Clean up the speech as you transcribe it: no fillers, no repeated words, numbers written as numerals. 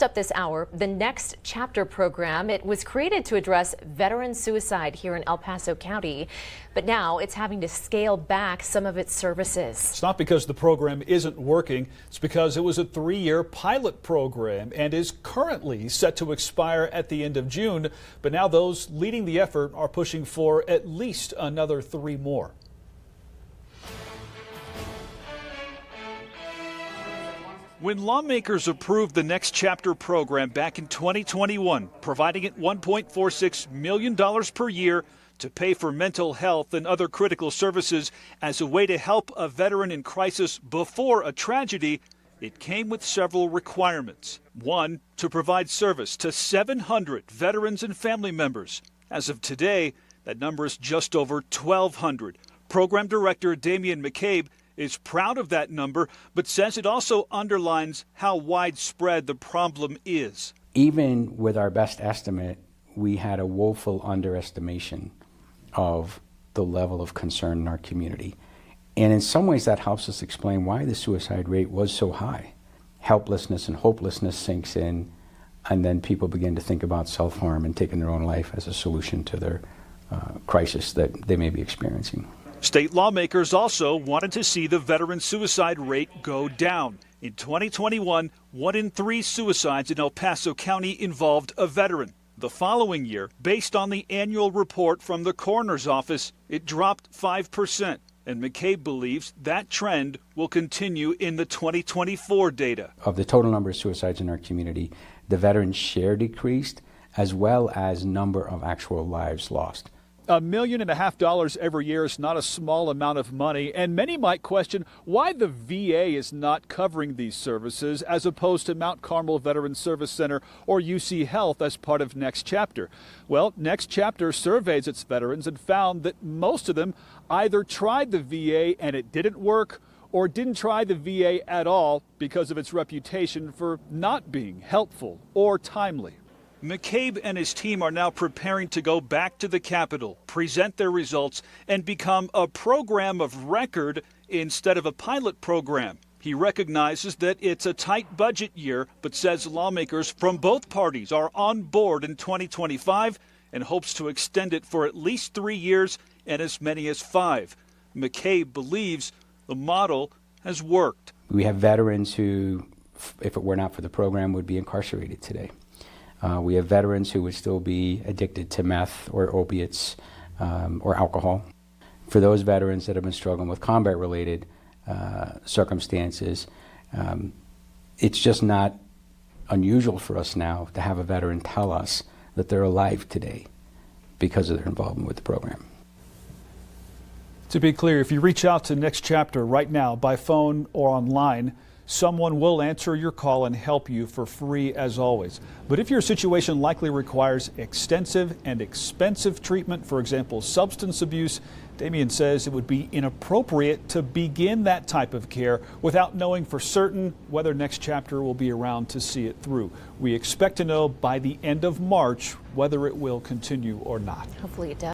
Up this hour, the Next Chapter program. It was created to address veteran suicide here in El Paso County, but now it's having to scale back some of its services. It's not because the program isn't working. It's because it was a 3-year pilot program and is currently set to expire at the end of June. But now those leading the effort are pushing for at least another 3 more. When lawmakers approved the Next Chapter program back in 2021, providing it $1.46 million per year to pay for mental health and other critical services as a way to help a veteran in crisis before a tragedy, it came with several requirements. One, to provide service to 700 veterans and family members. As of today, that number is just over 1,200. Program Director Damian McCabe is proud of that number, but says it also underlines how widespread the problem is. Even with our best estimate, we had a woeful underestimation of the level of concern in our community. And in some ways that helps us explain why the suicide rate was so high. Helplessness and hopelessness sinks in, and then people begin to think about self-harm and taking their own life as a solution to their crisis that they may be experiencing. State lawmakers also wanted to see the veteran suicide rate go down. In 2021, 1 in 3 suicides in El Paso County involved a veteran. The following year, based on the annual report from the coroner's office, it dropped 5%. And McCabe believes that trend will continue in the 2024 data. Of the total number of suicides in our community, the veteran share decreased, as well as number of actual lives lost. $1.5 million every year is not a small amount of money, and many might question why the VA is not covering these services as opposed to Mount Carmel Veterans Service Center or UC Health as part of Next Chapter. Well, Next Chapter surveys its veterans and found that most of them either tried the VA and it didn't work, or didn't try the VA at all because of its reputation for not being helpful or timely. McCabe and his team are now preparing to go back to the Capitol, present their results, and become a program of record instead of a pilot program. He recognizes that it's a tight budget year, but says lawmakers from both parties are on board in 2025 and hopes to extend it for at least 3 years and as many as 5. McCabe believes the model has worked. We have veterans who, if it were not for the program, would be incarcerated today. We have veterans who would still be addicted to meth or opiates or alcohol. For those veterans that have been struggling with combat-related circumstances, it's just not unusual for us now to have a veteran tell us that they're alive today because of their involvement with the program. To be clear, if you reach out to Next Chapter right now by phone or online, someone will answer your call and help you for free as always. But if your situation likely requires extensive and expensive treatment, for example, substance abuse, Damian says it would be inappropriate to begin that type of care without knowing for certain whether Next Chapter will be around to see it through. We expect to know by the end of March whether it will continue or not. Hopefully it does.